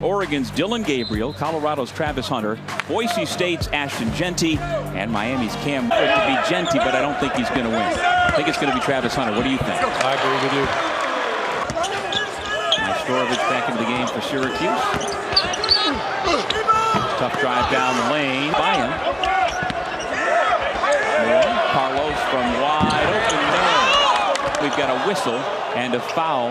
Oregon's Dylan Gabriel, Colorado's Travis Hunter, Boise State's Ashton Genty, and Miami's Cam. It to be Genty, but I don't think he's going to win. I think it's going to be Travis Hunter. What do you think? I agree with you. Storovich back into the game for Syracuse. Tough drive down the lane by him. Moore, Carlos from wide open. No. We've got a whistle and a foul.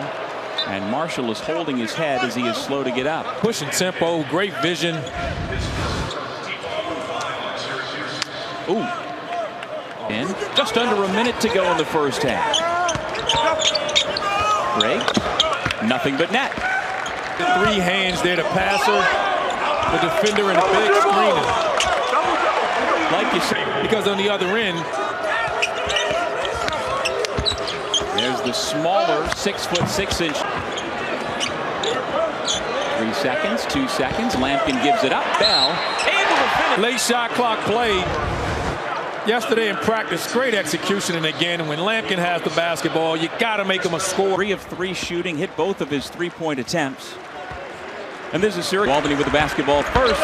And Marshall is holding his head as he is slow to get up. Pushing tempo, great vision. Ooh. And just under a minute to go in the first half. Gray. Nothing but net. Three hands there, the passer, the defender, and the big screener. Like you said. Because on the other end, there's the smaller 6'6". 3 seconds, 2 seconds. Lampkin gives it up. Bell able to finish. Late shot clock played yesterday in practice. Great execution, and again, when Lampkin has the basketball, you got to make him a score. 3 of 3 shooting, hit both of his three-point attempts. And this is Syracuse. Albany with the basketball first.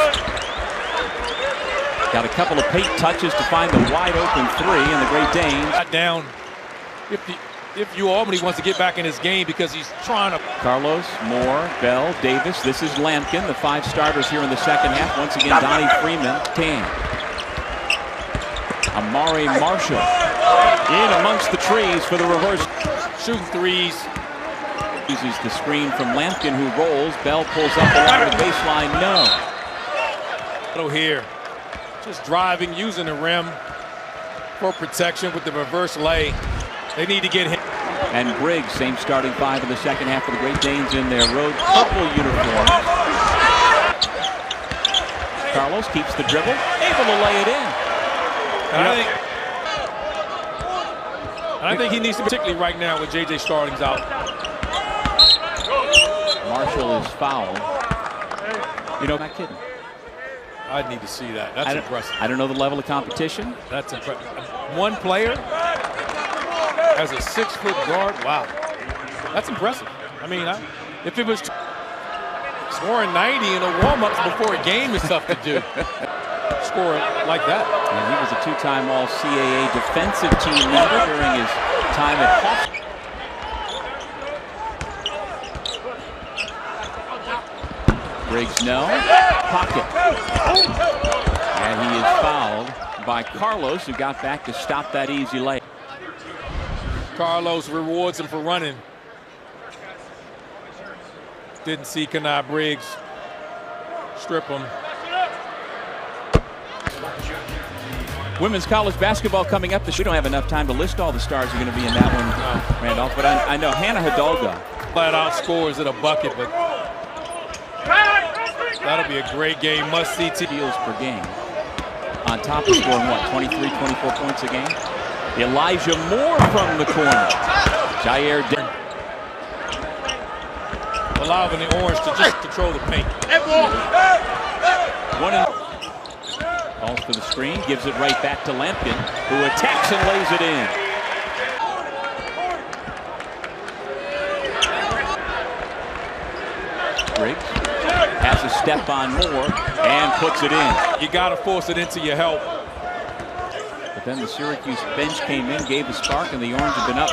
Got a couple of paint touches to find the wide open 3, and the Great Danes. Got down. If Albany wants to get back in his game because he's trying to. Carlos, Moore, Bell, Davis. This is Lampkin, the 5 starters here in the second half. Once again, Donnie Freeman, Tan. Amari Marshall in amongst the trees for the reverse. Shooting threes. Uses the screen from Lampkin, who rolls. Bell pulls up along the baseline. No. Here. Just driving, using the rim for protection with the reverse lay. They need to get him. And Briggs, same starting 5 in the second half for the Great Danes in their road purple uniform. Carlos keeps the dribble, able to lay it in. And I think he needs to, particularly right now with J.J. Starling's out. Marshall is fouled. You know, not kidding. I'd need to see that. That's impressive. I don't know the level of competition. That's impressive. One player as a 6-foot guard. Wow. That's impressive. I mean, if it was scoring 90 in a warm-ups before a game is tough to do. Score like that. And he was a 2-time All-CAA defensive team member during his time at Hawks. Briggs, no. Pocket. And he is fouled by Carlos, who got back to stop that easy lay. Carlos rewards him for running. Didn't see Kenai Briggs strip him. Women's college basketball coming up. We don't have enough time to list all the stars who are going to be in that one, Randolph. But I know Hannah Hidalgo. Flat out scores at a bucket, but that'll be a great game. Must see steals per game. On top of scoring, what, 23, 24 points a game? Elijah Moore from the corner. Jair allowing the Orange to just control the paint. Calls for the screen, gives it right back to Lampkin, who attacks and lays it in. Briggs has a step on Moore and puts it in. You got to force it into your help. But then the Syracuse bench came in, gave a spark, and the Orange have been up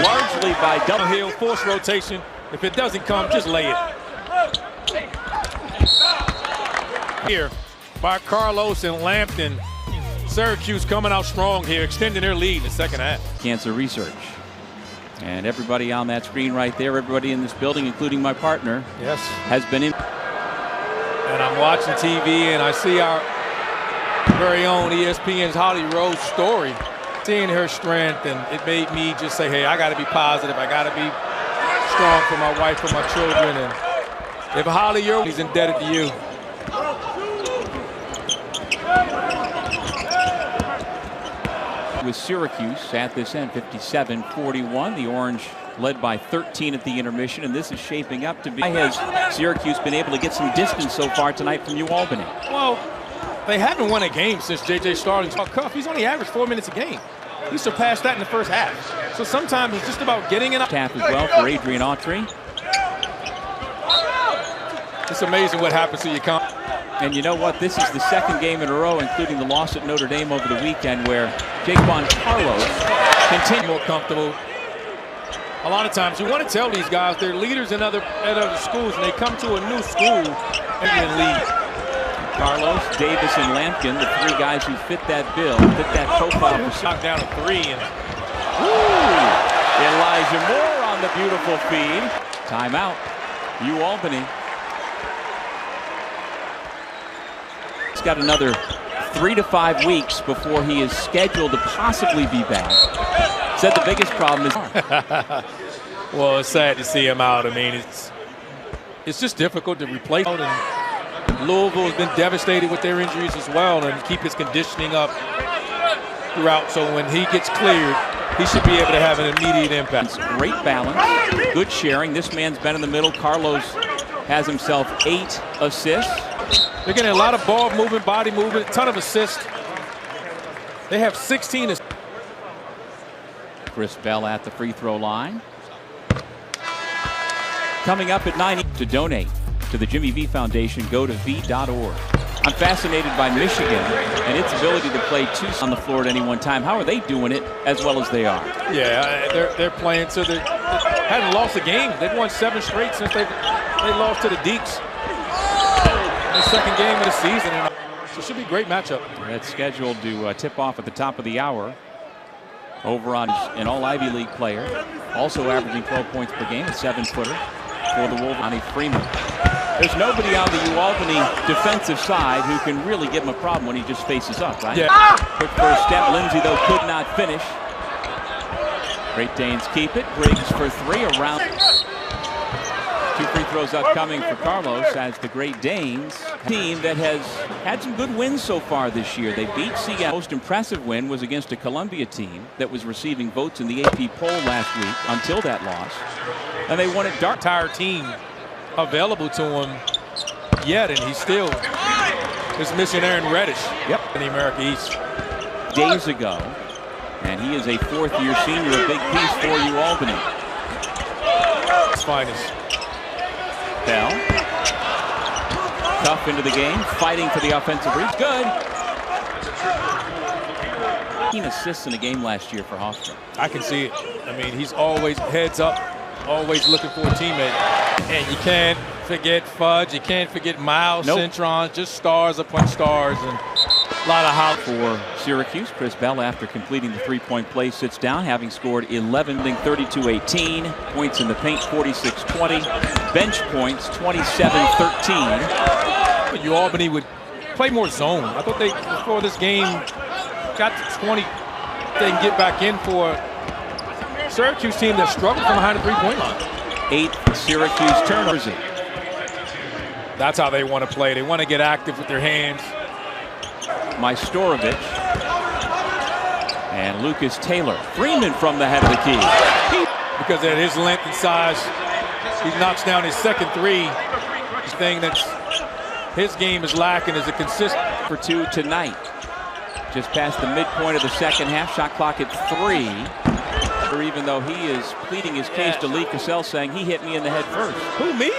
largely by double. Hill, force rotation. If it doesn't come, just lay it. Here by Carlos and Lampkin. Syracuse coming out strong here, extending their lead in the second half. Cancer research. And everybody on that screen right there, everybody in this building, including my partner, yes, has been in. And I'm watching TV and I see our very own ESPN's Holly Rose story. Seeing her strength, and it made me just say, hey, I got to be positive. I got to be strong for my wife, for my children. And if Holly, he's indebted to you. With Syracuse at this end, 57-41. The Orange led by 13 at the intermission, and this is shaping up to be. Has Syracuse been able to get some distance so far tonight from Albany? Well, they haven't won a game since J.J. Starling's cuff. He's only averaged 4 minutes a game. He surpassed that in the first half. So sometimes it's just about getting it up. Half as well for Adrian Autry. It's amazing what happens to you. And you know what? This is the second game in a row, including the loss at Notre Dame over the weekend, where Jaquan Carlos continued more comfortable. A lot of times, you want to tell these guys they're leaders in other schools, and they come to a new school and can lead. Carlos, Davis, and Lampkin, the three guys who fit that bill, fit that profile. Knocked down a three. And Elijah Moore on the beautiful feed. Timeout. Albany. He's got another 3 to 5 weeks before he is scheduled to possibly be back. Said the biggest problem is. Well, it's sad to see him out. I mean, it's just difficult to replace. And Louisville has been devastated with their injuries as well, and keep his conditioning up throughout. So when he gets cleared, he should be able to have an immediate impact. Great balance, good sharing. This man's been in the middle. Carlos has himself 8 assists. They're getting a lot of ball movement, body movement, a ton of assists. They have 16 assists. Chris Bell at the free throw line. Coming up at 9. To donate to the Jimmy V Foundation, go to v.org. I'm fascinated by Michigan and its ability to play 2 on the floor at any one time. How are they doing it as well as they are? Yeah, they're playing so they hadn't lost a game. They've won 7 straight since they lost to the Deeks. The second game of the season, and so it should be a great matchup. That's scheduled to tip off at the top of the hour. Over on an all-Ivy League player, also averaging 12 points per game, a 7-footer for the Wolverine, Freeman. There's nobody on the Albany defensive side who can really give him a problem when he just faces up, right? Yeah. Quick first step. Lindsay, though, could not finish. Great Danes keep it. Briggs for 3 around. 2 free throws upcoming for Carlos as the Great Danes, team that has had some good wins so far this year. They beat Seattle. Most impressive win was against a Columbia team that was receiving votes in the AP poll last week until that loss. And they won at Dark. Entire team available to him yet, and he still is missing Aaron Reddish. Yep. In the America East. Days ago, and he is a 4th-year senior, a big piece for Albany. His finest. Bell. Tough into the game, fighting for the offensive reach. Good. 15 assists in a game last year for Hofstra. I can see it. I mean, he's always heads up, always looking for a teammate. And you can't forget Fudge. You can't forget Miles, Centron, just stars upon stars. And a lot of house for Syracuse. Chris Bell, after completing the 3-point play, sits down, having scored 11, 32-18. Points in the paint, 46-20. Bench points, 27-13. Albany would play more zone. I thought they, before this game, got to 20, they can get back in for a Syracuse team that struggled from behind the 3-point line. 8 Syracuse turnovers. That's how they want to play. They want to get active with their hands. Majstorovic and Lucas Taylor. Freeman from the head of the key. Because at his length and size, he knocks down his second 3. The thing that's his game is lacking is a consistent. For 2 tonight. Just past the midpoint of the second half. Shot clock at 3. Or even though he is pleading his case to Lee Cassell, saying he hit me in the head first. Who, me?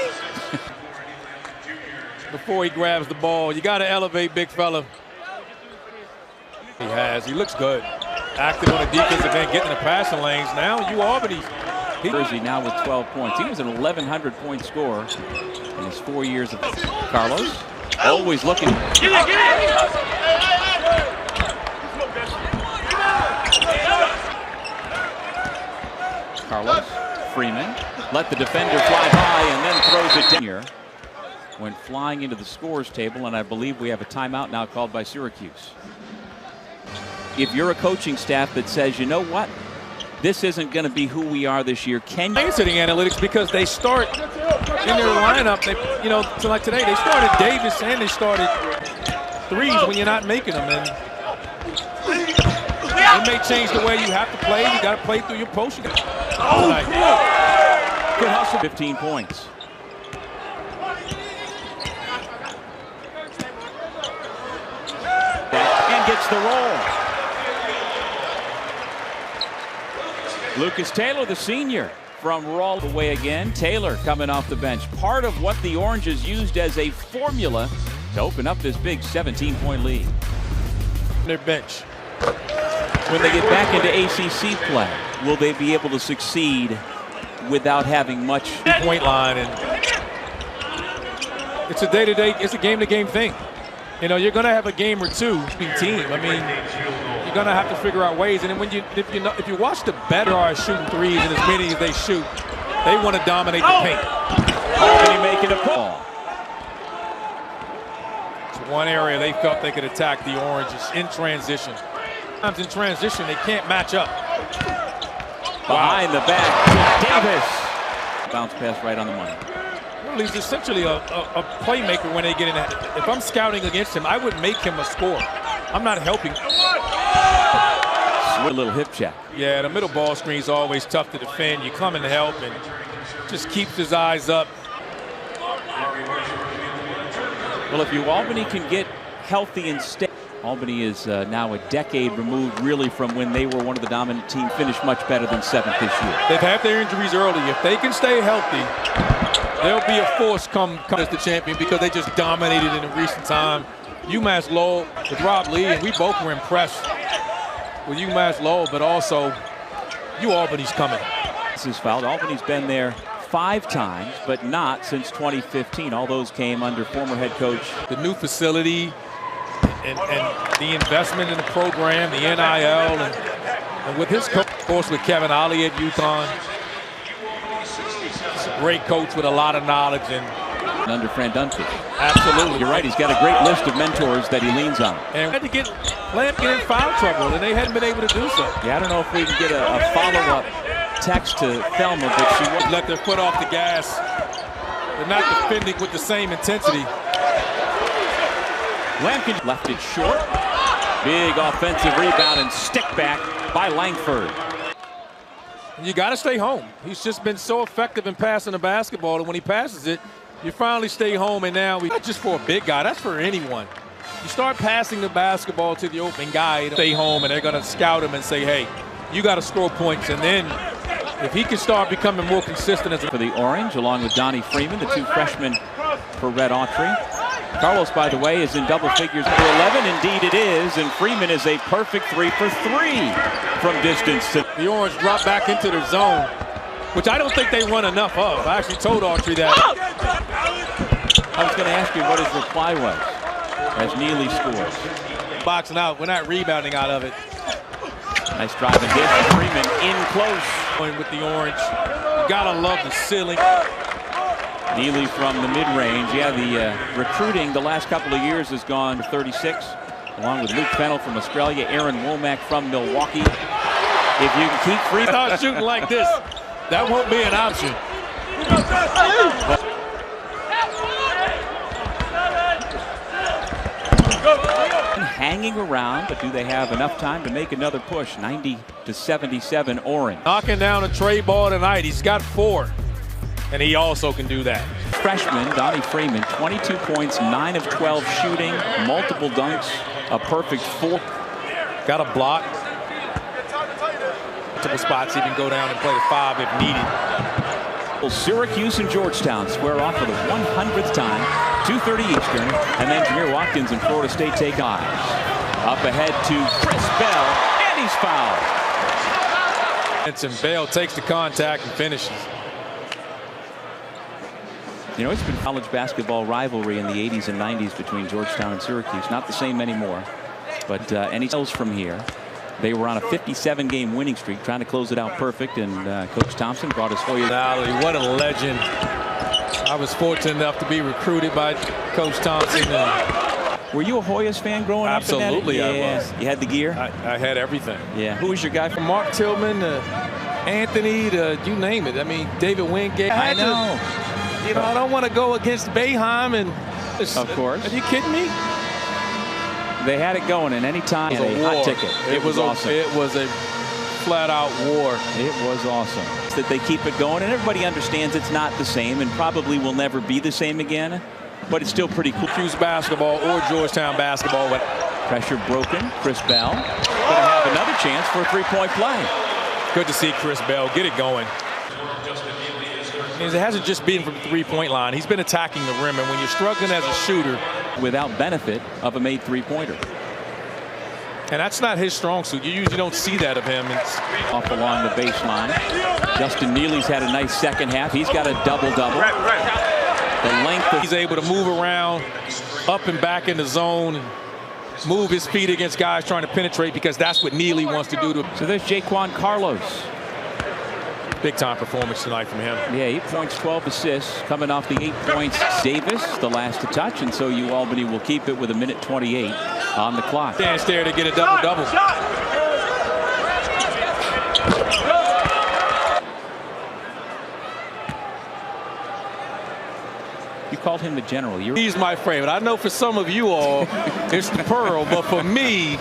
Before he grabs the ball, you got to elevate, big fella. He has. He looks good. Active on the defensive end, getting in the passing lanes. Now Albany. Jersey now with 12 points. He was an 1,100-point scorer in his 4 years of Carlos. Always looking. Carlos, Freeman, let the defender fly by and then throws it down here. Went flying into the scores table, and I believe we have a timeout now called by Syracuse. If you're a coaching staff that says, you know what, this isn't going to be who we are this year, can you? Sitting analytics because they start in their lineup. They, so like today, they started Davis and they started 3s when you're not making them. And it may change the way you have to play. You got to play through your post. Good hustle. 15 points. And gets the roll. Lucas Taylor, the senior, from Rawl away again. Taylor coming off the bench. Part of what the Oranges used as a formula to open up this big 17-point lead. Their bench. When they get back into ACC play, will they be able to succeed without having much point line? And it's a day-to-day, it's a game-to-game thing. You know, you're going to have a game or two team. I mean, you're going to have to figure out ways. And then when if you watch the better are shooting threes and as many as they shoot, they want to dominate the paint. Albany making a ball. It's one area they felt they could attack the Oranges in transition. Sometimes in transition, they can't match up. Behind the back, Davis. Bounce pass right on the money. Well, he's essentially a playmaker when they get in. If I'm scouting against him, I would make him a scorer. I'm not helping. A little hip check. Yeah, the middle ball screen is always tough to defend. You come and help and just keeps his eyes up. Well, if Albany can get healthy and stay. Albany is now a decade removed really from when they were one of the dominant teams, finished much better than 7th this year. They've had their injuries early. If they can stay healthy, they'll be a force come as the champion because they just dominated in recent time. UMass Lowell with Rob Lee, and we both were impressed with UMass Lowell, but also Albany's coming. This is fouled. Albany's been there 5 times, but not since 2015. All those came under former head coach. The new facility and the investment in the program, the NIL, and with his coach, of course, with Kevin Ollie at UConn. He's a great coach with a lot of knowledge. And under Fran Dunphy. Absolutely. You're right, he's got a great list of mentors that he leans on. And had to get Lampkin in foul trouble, and they hadn't been able to do so. Yeah, I don't know if we can get a follow-up text to Thelma, but she won't let their foot off the gas. They're not defending with the same intensity. Lampkin left it short. Big offensive rebound and stick back by Langford. You got to stay home. He's just been so effective in passing the basketball, and when he passes it, you finally stay home. And now, not just for a big guy, that's for anyone. You start passing the basketball to the open guy, stay home, and they're going to scout him and say, hey, you got to score points. And then if he can start becoming more consistent as for the Orange, along with Donnie Freeman, the 2 freshmen for Red Autry. Carlos, by the way, is in double figures for 11. Indeed it is, and Freeman is a perfect 3 for 3 from distance. The Orange drop back into their zone, which I don't think they run enough of. I actually told Autry that. I was going to ask you what his reply was as Neely scores. Boxing out. We're not rebounding out of it. Nice drive and dish. Freeman in close. Going with the Orange. You gotta love the ceiling. Neely from the mid-range. Yeah, the recruiting the last couple of years has gone to 36, along with Luke Fennell from Australia, Aaron Womack from Milwaukee. If you can keep Freeman start shooting like this, that won't be an option. Hanging around, but do they have enough time to make another push? 90-77 Orange. Knocking down a tray ball tonight. He's got 4, and he also can do that. Freshman Donnie Freeman, 22 points, 9 of 12 shooting, multiple dunks, a perfect 4. Got a block. Multiple spots. He can go down and play the 5 if needed. Well, Syracuse and Georgetown square off for the 100th time, 2:30 Eastern, and then Jameer Watkins and Florida State take eyes. Up ahead to Chris Bell, and he's fouled. And Bell takes the contact and finishes. You know, it's been college basketball rivalry in the 80s and 90s between Georgetown and Syracuse. Not the same anymore, but any tells from here. They were on a 57-game winning streak, trying to close it out perfect, and Coach Thompson brought us Hoyer. What a legend. I was fortunate enough to be recruited by Coach Thompson. Were you a Hoyas fan growing up? Absolutely, I was. You had the gear? I had everything. Yeah. Who was your guy? From Mark Tillman to Anthony to you name it. I mean, David Wingate. I know. I don't want to go against Boeheim. And of course. Are you kidding me? They had it going in any time. It was a hot ticket. It was awesome. It was a flat-out war. It was awesome. That they keep it going, and everybody understands it's not the same and probably will never be the same again, but it's still pretty cool. Syracuse basketball or Georgetown basketball. Pressure broken. Chris Bell going to have another chance for a 3-point play. Good to see Chris Bell get it going. It hasn't just been from the three-point line. He's been attacking the rim, and when you're struggling as a shooter, without benefit of a made three-pointer. And that's not his strong suit. You usually don't see that of him. It's off along the baseline. Justin Neely's had a nice second half. He's got a double-double. The length of he's able to move around, up and back in the zone, and move his feet against guys trying to penetrate, because that's what Neely wants to do to him. So there's Jaquan Carlos. Big-time performance tonight from him. Yeah, 8 points, 12 assists. Coming off the 8 points, Davis, the last to touch, and so Albany will keep it with 1:28 on the clock. Chance there to get a double-double. You called him the general. He's my favorite. I know for some of you all, it's the Pearl, but for me,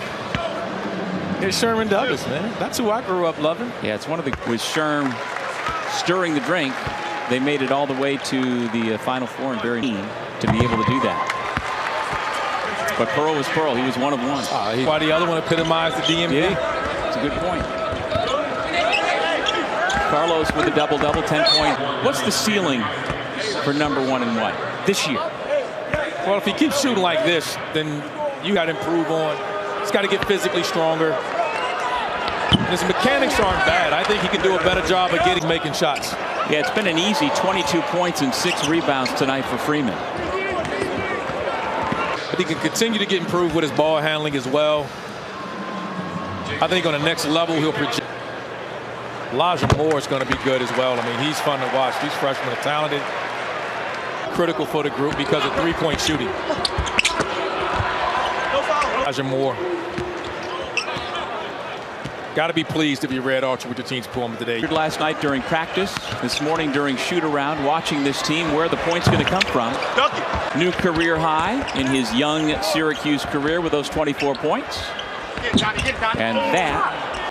it's Sherman Douglas, man. That's who I grew up loving. Yeah, it's one of the with Sherm stirring the drink. They made it all the way to the Final Four and very keen to be able to do that. But Pearl was Pearl. He was one of one. Why the other one epitomized the DMV? Yeah, that's a good point. Carlos with a double-double, 10-point. What's the ceiling for number 1 and what this year? Well, if he keeps shooting like this, then you got to improve on. He's got to get physically stronger. His mechanics aren't bad. I think he can do a better job of making shots. Yeah, it's been an easy 22 points and 6 rebounds tonight for Freeman. But he can continue to get improved with his ball handling as well. I think on the next level he'll project. Elijah Moore is going to be good as well. I mean, he's fun to watch. These freshmen are talented. Critical for the group because of three-point shooting. Elijah Moore. Got to be pleased if you Red Archer with your team's performance today. Last night during practice, this morning during shoot-around, watching this team, where the point's going to come from. New career high in his young Syracuse career with those 24 points. And that